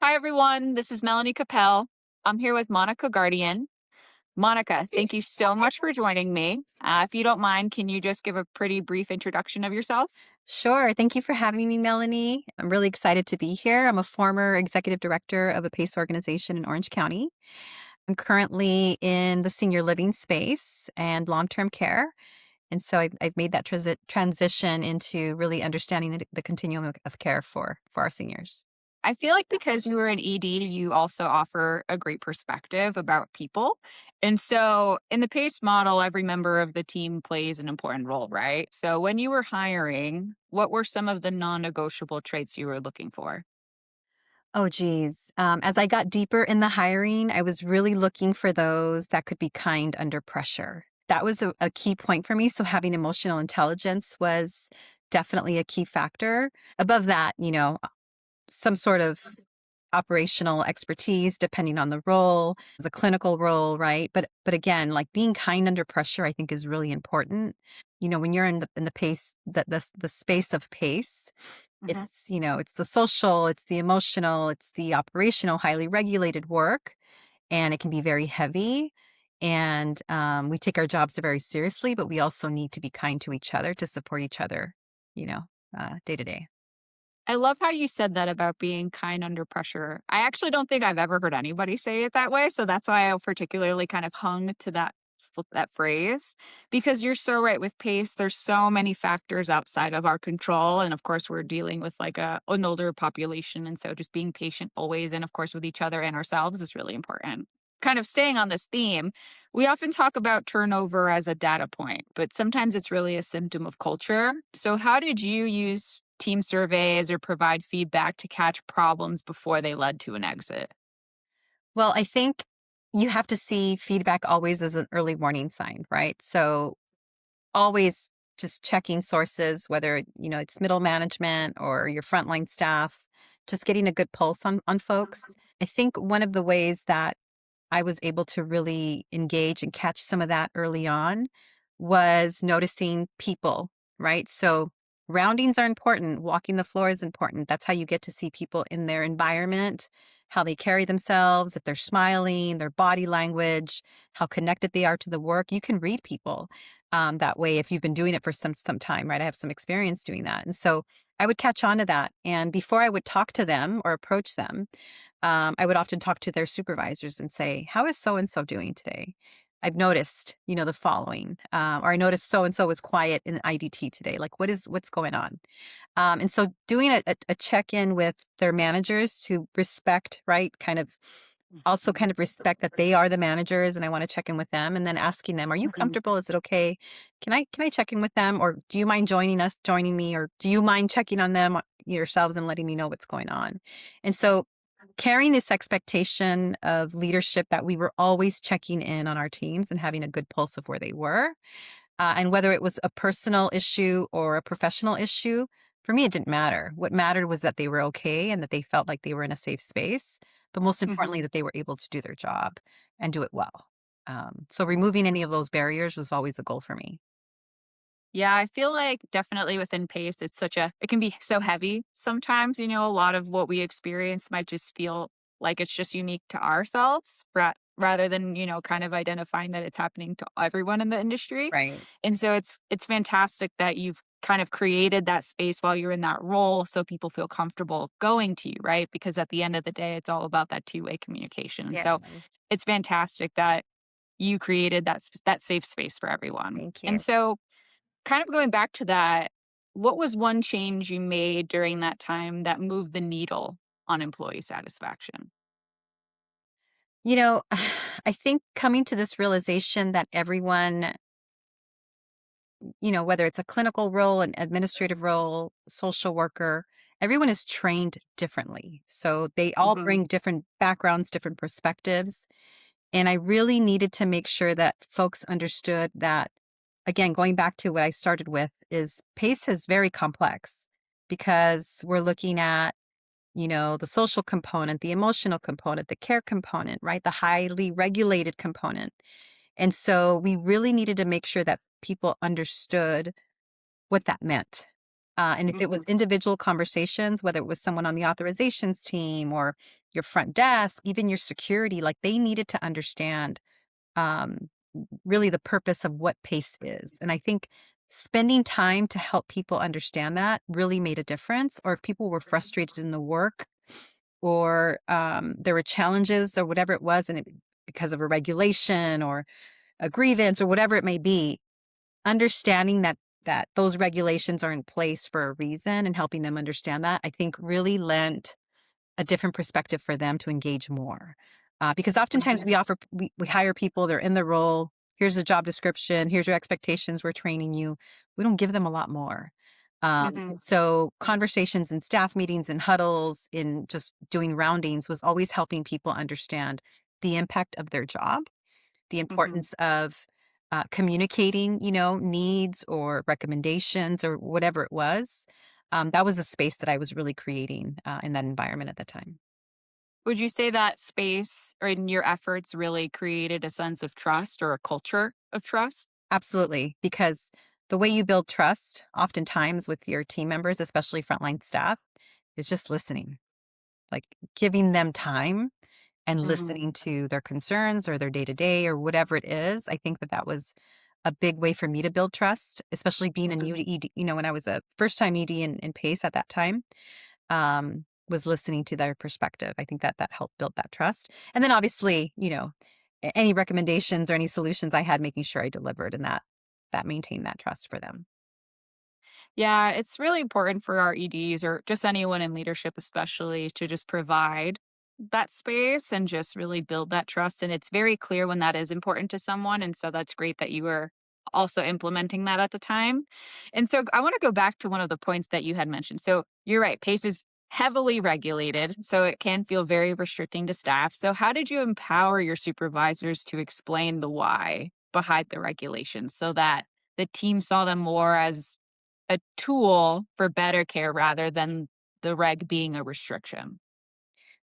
Hi, everyone. This is Melanie Capel. I'm here with Monica Guardian. Monica, thank you so much for joining me. If you don't mind, can you just give a pretty brief introduction of yourself? Sure. Thank you for having me, Melanie. I'm really excited to be here. I'm a former executive director of a PACE organization in Orange County. I'm currently in the senior living space and long term care. And so I've made that transition into really understanding the continuum of care for our seniors. I feel like because you were an ED, you also offer a great perspective about people. And so in the PACE model, every member of the team plays an important role, right? So when you were hiring, what were some of the non negotiable traits you were looking for? Oh, geez. As I got deeper in the hiring, I was really looking for those that could be kind under pressure. That was a key point for me. So having emotional intelligence was definitely a key factor. Above that, some sort of operational expertise depending on the role, as a clinical role, right? But again, like being kind under pressure, I think is really important. When you're in the pace, the space of pace, Mhm. it's the social, it's the emotional, it's the operational, highly regulated work, and it can be very heavy. And we take our jobs very seriously, but we also need to be kind to each other to support each other, you know, day to day. I love how you said that about being kind under pressure. I actually don't think I've ever heard anybody say it that way, so that's why I particularly kind of hung to that phrase because you're so right with pace. There's so many factors outside of our control, and of course, we're dealing with like an older population, and so just being patient always, and of course, with each other and ourselves is really important. Kind of staying on this theme, we often talk about turnover as a data point, but sometimes it's really a symptom of culture. So, how did you use team surveys or provide feedback to catch problems before they led to an exit? Well, I think you have to see feedback always as an early warning sign, right? So always just checking sources, whether, it's middle management or your frontline staff, just getting a good pulse on folks. I think one of the ways that I was able to really engage and catch some of that early on was noticing people, right? So roundings are important. Walking the floor is important. That's how you get to see people in their environment, how they carry themselves, if they're smiling, their body language, how connected they are to the work. You can read people that way if you've been doing it for some time, right? I have some experience doing that. And so I would catch on to that. And before I would talk to them or approach them, I would often talk to their supervisors and say, "How is so and so doing today? I've noticed, the following, or I noticed so and so was quiet in IDT today. Like, what's going on?" And so, doing a check in with their managers to respect, right? Kind of respect that they are the managers, and I want to check in with them, and then asking them, "Are you Mhm. comfortable? Is it okay? Can I check in with them, or do you mind joining me, or do you mind checking on them yourselves and letting me know what's going on?" And so carrying this expectation of leadership that we were always checking in on our teams and having a good pulse of where they were. And whether it was a personal issue or a professional issue, for me, it didn't matter. What mattered was that they were okay and that they felt like they were in a safe space, but most Mhm. importantly, that they were able to do their job and do it well. So removing any of those barriers was always a goal for me. Yeah, I feel like definitely within pace, it can be so heavy sometimes. A lot of what we experience might just feel like it's just unique to ourselves rather than, kind of identifying that it's happening to everyone in the industry. Right. And so it's fantastic that you've kind of created that space while you're in that role so people feel comfortable going to you, right? Because at the end of the day, it's all about that two-way communication. And Yeah. so it's fantastic that you created that safe space for everyone. Thank And you. so kind of going back to that, what was one change you made during that time that moved the needle on employee satisfaction? You know, I think coming to this realization that everyone, whether it's a clinical role, an administrative role, social worker, everyone is trained differently. So they all Mhm. bring different backgrounds, different perspectives. And I really needed to make sure that folks understood that, again, going back to what I started with, is PACE is very complex because we're looking at, the social component, the emotional component, the care component, right? The highly regulated component. And so we really needed to make sure that people understood what that meant. And if it Mhm. was individual conversations, whether it was someone on the authorizations team or your front desk, even your security, like they needed to understand um, really the purpose of what PACE is. And I think spending time to help people understand that really made a difference. Or if people were frustrated in the work or there were challenges or whatever it was, and because of a regulation or a grievance or whatever it may be, understanding that those regulations are in place for a reason and helping them understand that, I think really lent a different perspective for them to engage more. Because oftentimes Mhm. we hire people, they're in the role. Here's the job description. Here's your expectations. We're training you. We don't give them a lot more. Mhm. So conversations in staff meetings and huddles, in just doing roundings, was always helping people understand the impact of their job, the Mhm. importance of communicating, needs or recommendations or whatever it was. That was a space that I was really creating in that environment at the time. Would you say that space or in your efforts really created a sense of trust or a culture of trust? Absolutely, because the way you build trust, oftentimes with your team members, especially frontline staff, is just listening, like giving them time and Mhm. listening to their concerns or their day to day or whatever it is. I think that that was a big way for me to build trust, especially being a Mhm. new ED. When I was a first time ED in PACE at that time, was listening to their perspective. I think that that helped build that trust. And then obviously, any recommendations or any solutions I had, making sure I delivered, and that maintained that trust for them. Yeah, it's really important for our EDs or just anyone in leadership, especially, to just provide that space and just really build that trust. And it's very clear when that is important to someone. And so that's great that you were also implementing that at the time. And so I want to go back to one of the points that you had mentioned. So you're right, PACE is heavily regulated, so it can feel very restricting to staff. So, how did you empower your supervisors to explain the why behind the regulations so that the team saw them more as a tool for better care rather than the reg being a restriction?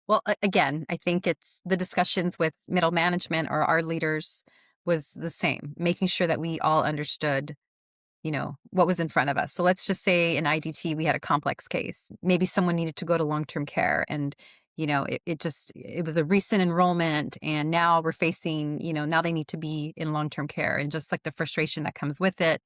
Well, again, I think it's the discussions with middle management or our leaders was the same, making sure that we all understood what was in front of us. So let's just say in IDT, we had a complex case. Maybe someone needed to go to long-term care and, it was a recent enrollment and now we're facing, now they need to be in long-term care and just like the frustration that comes with it,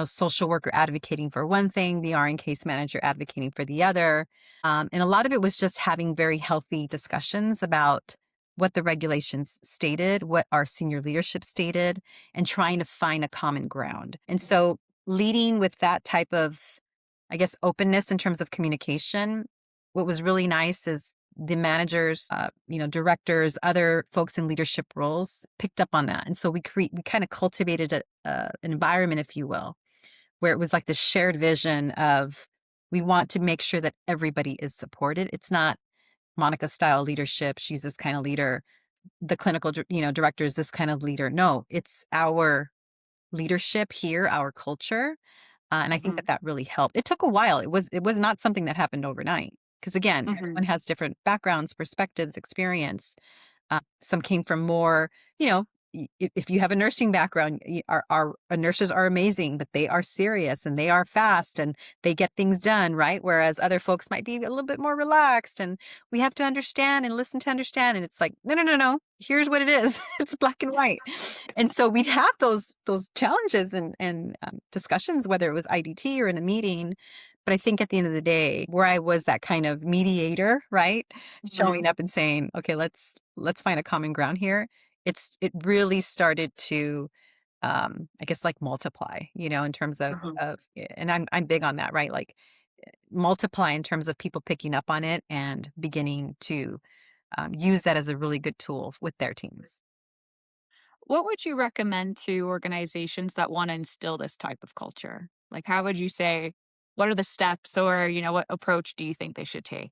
social worker advocating for one thing, the RN case manager advocating for the other. And a lot of it was just having very healthy discussions about what the regulations stated, what our senior leadership stated, and trying to find a common ground. And so leading with that type of, I guess, openness in terms of communication, what was really nice is the managers, directors, other folks in leadership roles picked up on that. And so we kind of cultivated an environment, if you will, where it was like this shared vision of we want to make sure that everybody is supported. It's not Monica style leadership. She's this kind of leader. The clinical, director is this kind of leader. No, it's our leadership here, our culture. And I think that Mhm, that really helped. It took a while. It was not something that happened overnight. Because again, everyone mhm. has different backgrounds, perspectives, experience. Some came from more, you know, if you have a nursing background, our nurses are amazing, but they are serious and they are fast and they get things done, right? Whereas other folks might be a little bit more relaxed and we have to understand and listen to understand. And it's like, no, no, no, no. Here's what it is. It's black and white. And so we'd have those challenges and discussions, whether it was IDT or in a meeting. But I think at the end of the day, where I was that kind of mediator, right? Showing Mhm, up and saying, okay, let's find a common ground here. It really started to I guess like multiply, in terms of mhm. and I'm big on that, right? Like multiply in terms of people picking up on it and beginning to use that as a really good tool with their teams. What would you recommend to organizations that wanna instill this type of culture? Like, how would you say what are the steps or, what approach do you think they should take?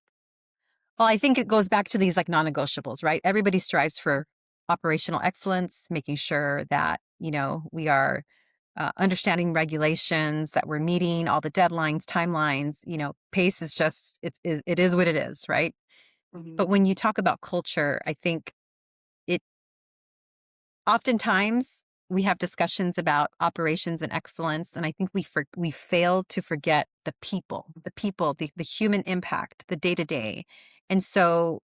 Well, I think it goes back to these like non-negotiables, right? Everybody strives for operational excellence, making sure that, we are understanding regulations, that we're meeting all the deadlines, timelines, pace is just, it is what it is, right? But Mhm, when you talk about culture, I think it oftentimes we have discussions about operations and excellence, and I think we fail to forget the human impact, the day to day. And so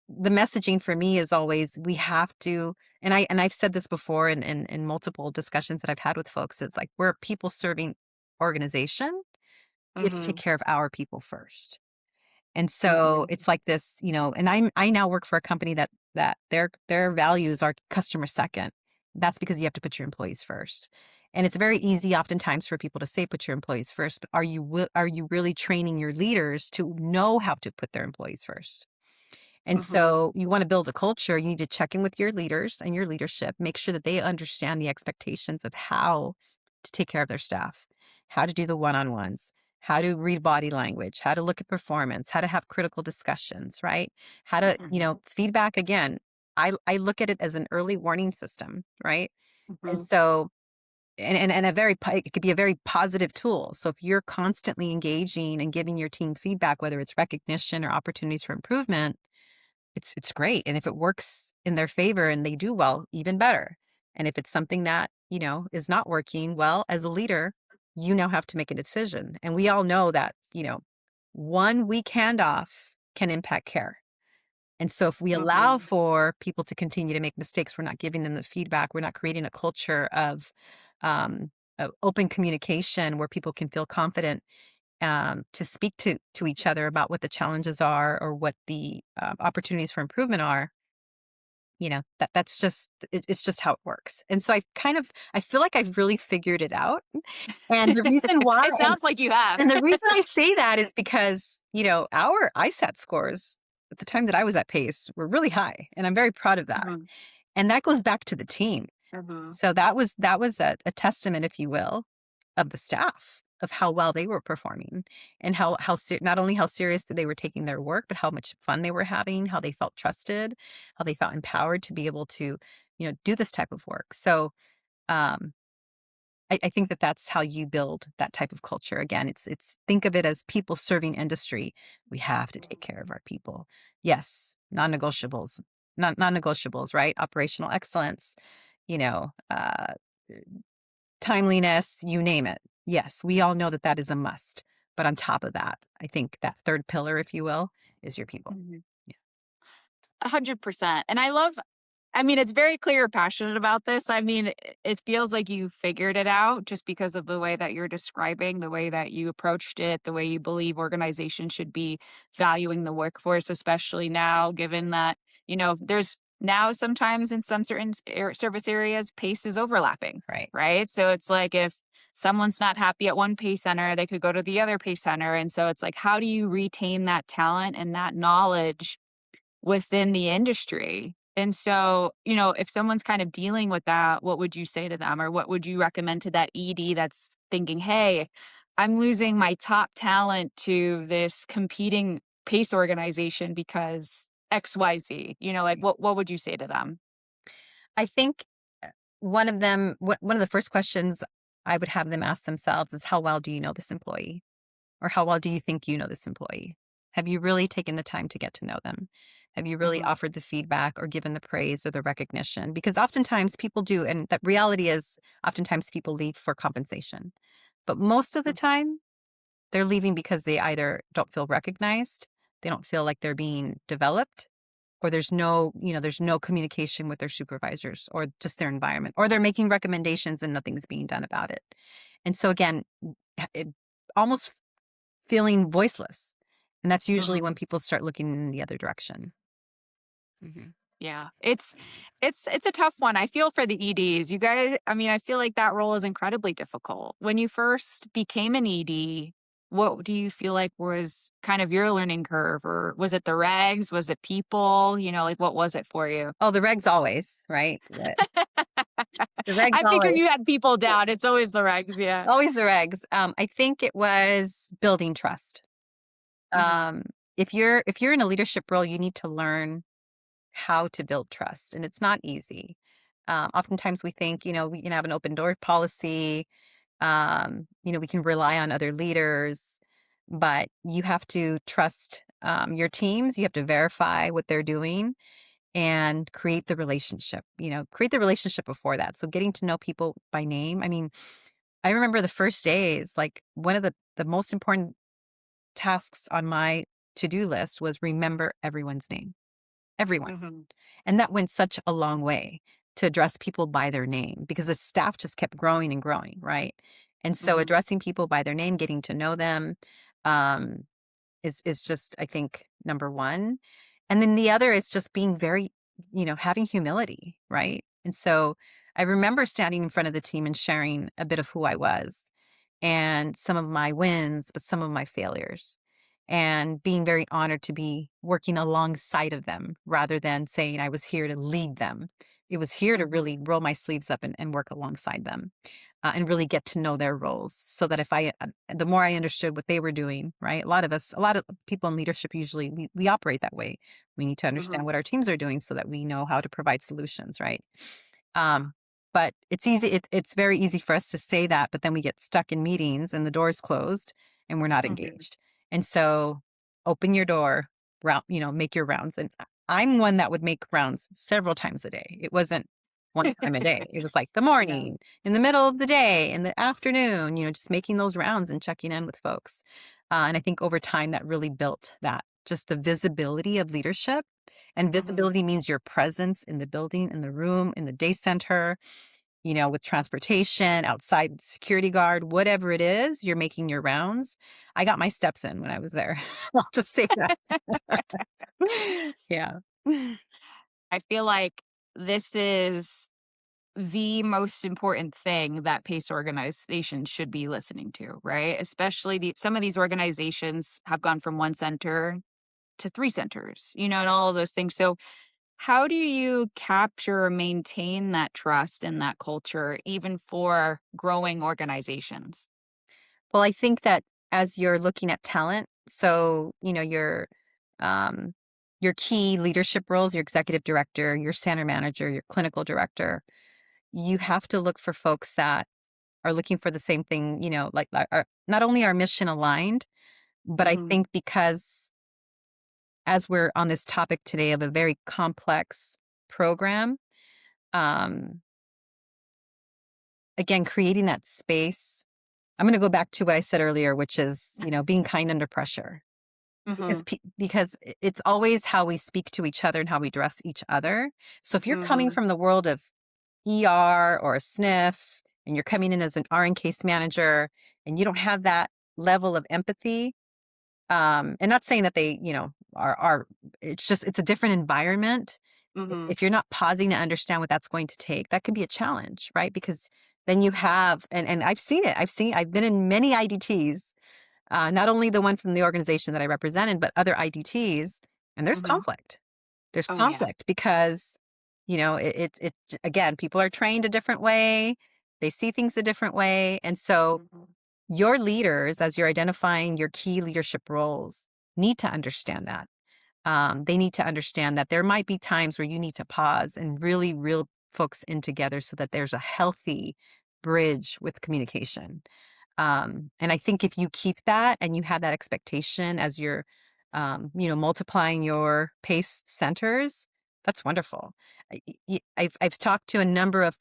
the messaging for me is always we have to, and I've said this before in multiple discussions that I've had with folks. It's like we're a people serving organization. We have to take Mhm. care of our people first. And so Mhm. it's like this, and I now work for a company that their values are customer second. That's because you have to put your employees first. And it's very easy oftentimes for people to say put your employees first, but are you really training your leaders to know how to put their employees first? And Mhm. so you want to build a culture, you need to check in with your leaders and your leadership, make sure that they understand the expectations of how to take care of their staff, how to do the one-on-ones, how to read body language, how to look at performance, how to have critical discussions, right? How to, Mhm. feedback again. I look at it as an early warning system, right? And Mhm. so and it could be a very positive tool. So if you're constantly engaging and giving your team feedback, whether it's recognition or opportunities for improvement, it's great, and if it works in their favor and they do well, even better. And if it's something that, is not working well, as a leader, you now have to make a decision. And we all know that, 1 week handoff can impact care. And so if we allow Mhm. for people to continue to make mistakes, we're not giving them the feedback, we're not creating a culture of open communication where people can feel confident to speak to each other about what the challenges are or what the opportunities for improvement are. That's just it's just how it works. And so I feel like I've really figured it out. And the reason why, It sounds like you have. and the reason I say that is because our ISAT scores at the time that I was at Pace were really high, and I'm very proud of that. Mhm. And that goes back to the team. Mhm. So that was a testament, if you will, of the staff, of how well they were performing, and not only how serious that they were taking their work, but how much fun they were having, how they felt trusted, how they felt empowered to be able to, do this type of work. So, um, I think that that's how you build that type of culture. Again, it's think of it as people serving industry. We have to take care of our people. Yes, non-negotiables, not non-negotiables, right? Operational excellence, you know, uh, timeliness, you name it. Yes, we all know that that is a must. But on top of that, I think that third pillar, if you will, is your people. Mhm. Yeah. 100%. And I mean, it's very clear you're passionate about this. I mean, it feels like you figured it out just because of the way that you're describing, the way that you approached it, the way you believe organizations should be valuing the workforce, especially now, given that, there's now sometimes in some certain service areas, pace is overlapping, Right. right? So it's like if someone's not happy at one pace center, they could go to the other pace center. And so it's like, how do you retain that talent and that knowledge within the industry? And so, if someone's kind of dealing with that, what would you say to them? Or what would you recommend to that ED that's thinking, hey, I'm losing my top talent to this competing pace organization because XYZ? Like what would you say to them? I think one of the first questions I would have them ask themselves is, how well do you know this employee? Or how well do you think you know this employee? Have you really taken the time to get to know them? Have you really Hmm. offered the feedback or given the praise or the recognition? Because oftentimes people do, and the reality is oftentimes people leave for compensation. But most of the time, they're leaving because they either don't feel recognized, they don't feel like they're being developed, or there's no communication with their supervisors or just their environment, or they're making recommendations and nothing's being done about it. And so again, it almost feeling voiceless. And that's usually when Hmm. people start looking in the other direction. Mhm. Yeah. It's a tough one. I feel for the EDs. You guys, I mean, I feel like that role is incredibly difficult. When you first became an ED, what do you feel like was kind of your learning curve? Or was it the regs? Was it people? Like what was it for you? Oh, the regs always, right? The regs I figured always, you had people down. It's always the regs, yeah. always the regs. I think it was building trust. Mhm. Um, if you're in a leadership role, you need to learn how to build trust, and it's not easy. Oftentimes we think, we can have an open door policy. We can rely on other leaders, but you have to trust your teams. You have to verify what they're doing. and create the relationship before that. So getting to know people by name. I mean, I remember the first days, like one of the most important tasks on my to-do list was remember everyone's name. Everyone. Mhm. And that went such a long way to address people by their name because the staff just kept growing and growing, right? And so Mhm. addressing people by their name, getting to know them, um, is just, I think, number one. And then the other is just being very, having humility, right? And so I remember standing in front of the team and sharing a bit of who I was and some of my wins, but some of my failures. And being very honored to be working alongside of them rather than saying I was here to lead them. It was here to Mhm. really roll my sleeves up and work alongside them and really get to know their roles so that the more I understood what they were doing, right? A lot of people in leadership usually, we operate that way. We need to understand Mhm. what our teams are doing so that we know how to provide solutions, right? Um, but it's very easy for us to say that, but then we get stuck in meetings and the door's closed and we're not Mhm. engaged. And so open your door, make your rounds. And I'm one that would make rounds several times a day. It wasn't one time a day. It was like the Yeah. morning, in the middle of the day, in the afternoon, just making those rounds and checking in with folks. And I think over time that really built that, just the visibility of leadership. And Mhm. visibility means your presence in the building, in the room, in the day center, with transportation, outside security guard, whatever it is, you're making your rounds. I got my steps in when I was there. I'll just say that. Yeah. I feel like this is the most important thing that PACE organizations should be listening to, right? Especially some of these organizations have gone from one center to three centers, and all of those things. So, how do you capture or maintain that trust and that culture, even for growing organizations? Well, I think that as you're looking at talent, so, um, your key leadership roles, your executive director, your center manager, your clinical director, you have to look for folks that are looking for the same thing, like are not only are mission aligned, but I Mhm. think because as we're on this topic today of a very complex program, um, again, creating that space. I'm going to go back to what I said earlier, which is, being kind under pressure. Because Mhm. it's always how we speak to each other and how we dress each other. So if you're coming Mhm. from the world of ER or a sniff and you're coming in as an RN case manager and you don't have that level of empathy, and not saying that they, are it's a different environment. Mhm. If you're not pausing to understand what that's going to take, that can be a challenge, right? Because then you have, and I've seen it. I've been in many IDTs, not only the one from the organization that I represented, but other IDTs, and there's Mhm. conflict. There's Oh, yeah. conflict because, again, people are trained a different way. They see things a different way. And so Mhm. your leaders, as you're identifying your key leadership roles, need to understand that. They need to understand that there might be times where you need to pause and really reel folks in together so that there's a healthy bridge with communication. And I think if you keep that and you have that expectation as you're, multiplying your PACE centers, that's wonderful. I've talked to a number of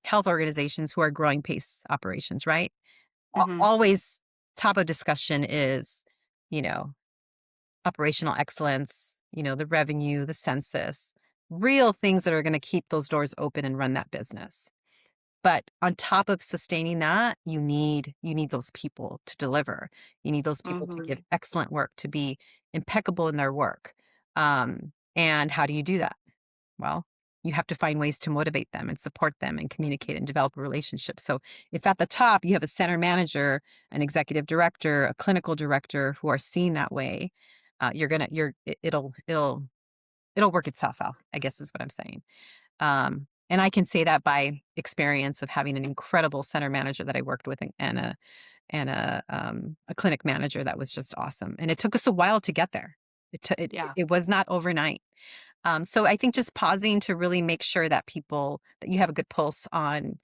health organizations who are growing PACE operations, right? Mhm. Always top of discussion is, you know, operational excellence, the revenue, the census, real things that are going to keep those doors open and run that business. But on top of sustaining that, you need those people to deliver. You need those people to give Mhm. excellent work, to be impeccable in their work. And how do you do that? Well, you have to find ways to motivate them and support them and communicate and develop a relationship. So if at the top you have a center manager, an executive director, a clinical director who are seen that way, you're gonna you're it- it'll work itself out, I guess is what I'm saying. And I can say that by experience of having an incredible center manager that I worked with and a clinic manager that was just awesome. And it took us a while to get there. Yeah. It was not overnight. So I think just pausing to really make sure that you have a good pulse on,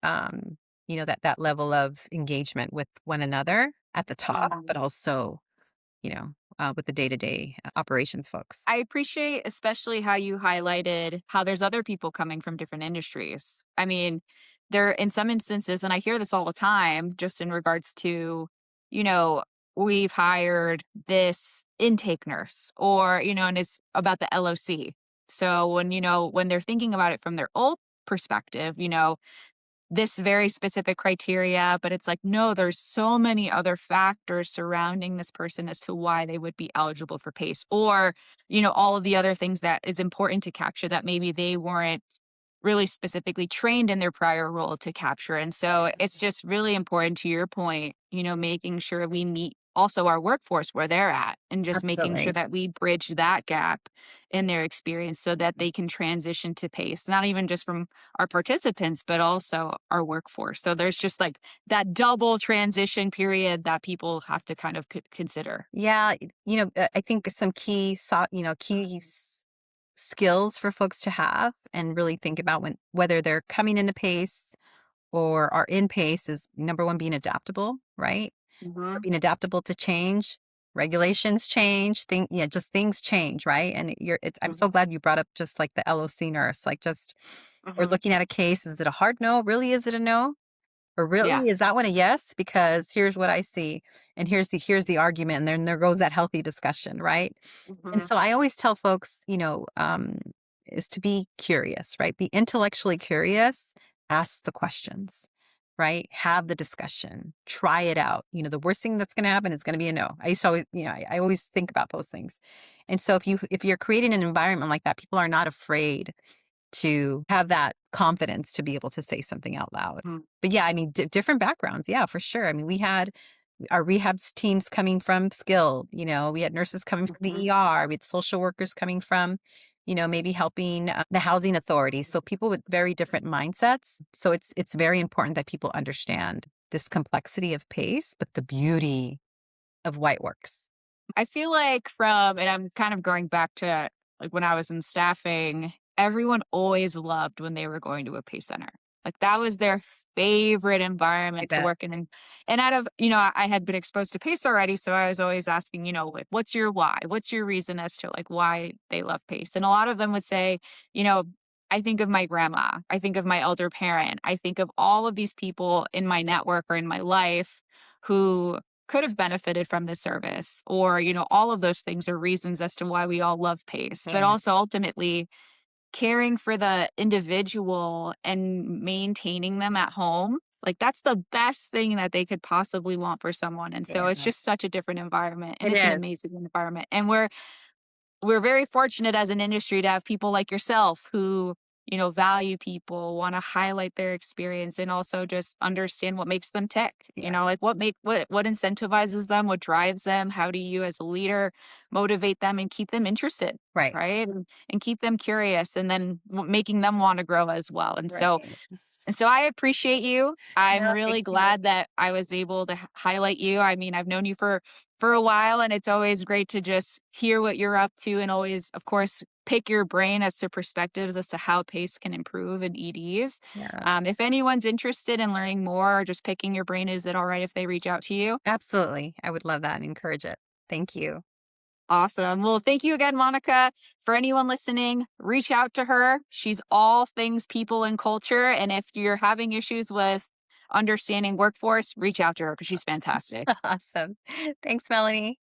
um, that level of engagement with one another at the top, but Mhm. also with the day-to-day operations folks. I appreciate especially how you highlighted how there's other people coming from different industries. I mean, there in some instances, and I hear this all the time, just in regards to, you know, we've hired this intake nurse or, and it's about the LOC. So when they're thinking about it from their old perspective, this very specific criteria, but it's like, no, there's so many other factors surrounding this person as to why they would be eligible for PACE or, all of the other things that is important to capture that maybe they weren't really specifically trained in their prior role to capture. And so it's just really important to your point, making sure we meet also our workforce where they're at and just making sure Absolutely. that we bridge that gap in their experience so that they can transition to PACE, not even just from our participants, but also our workforce. So there's just like that double transition period that people have to kind of consider. Yeah, I think some skills for folks to have and really think about whether they're coming into pace or are in pace is number one, being adaptable, right? So Hmm. being adaptable to change, regulations change, just things change, right? And I'm so Hmm. glad you brought up just like the LOC nurse, like just we're Hmm. looking at a case. Is it a hard no? Really? Is it a no? Or Yeah. really, is that one a yes? Because here's what I see, and here's the argument, and then there goes that healthy discussion, right? And Hmm. so I always tell folks, is to be curious, right? Be intellectually curious, ask the questions, right? Have the discussion, try it out. The worst thing that's going to happen is going to be a no. I used to always, I always think about those things. And so if you're creating an environment like that, people are not afraid to have that confidence to be able to say something out loud. But yeah, I mean, different backgrounds. Yeah, for sure. I mean, we had our rehabs teams coming from skilled, we had nurses coming from the Hmm. ER, we had social workers coming from, maybe helping the housing authority. So people with very different mindsets. So it's very important that people understand this complexity of pace, but the beauty of white works. I feel like and I'm kind of going back to like when I was in staffing, everyone always loved when they were going to a pay center. Like that was their favorite I environment to bet. work in. And out of, I had been exposed to PACE already. So I was always asking, like, what's your why? What's your reason as to like why they love PACE? And a lot of them would say, you know, I think of my grandma. I think of my elder parent. I think of all of these people in my network or in my life who could have benefited from this service or all of those things are reasons as to why we all love pace but Yeah. also ultimately caring for the individual and maintaining them at home like that's the best thing that they could possibly want for someone and so it's Yeah. just such a different environment and It it's an is. amazing environment and we're very fortunate as an industry to have people like yourself who, value people, want to highlight their experience and also just understand what makes them tick. Yeah. Like what incentivizes them, what drives them, how do you as a leader motivate them and keep them interested, Right. right? And keep them curious and then making them want to grow as well. Right. And so I appreciate you. I'm No, thank really you. glad that I was able to highlight you. I mean, I've known you for a while and it's always great to just hear what you're up to and always of course pick your brain as to perspectives as to how pace can improve in EDs. Yeah. If anyone's interested in learning more or just picking your brain, is it all right if they reach out to you? Absolutely. I would love that and encourage it. Thank you. Awesome. Well, thank you again, Monica. For anyone listening, reach out to her. She's all things people and culture. And if you're having issues with understanding workforce, reach out to her because she's fantastic. Awesome. Thanks, Melanie.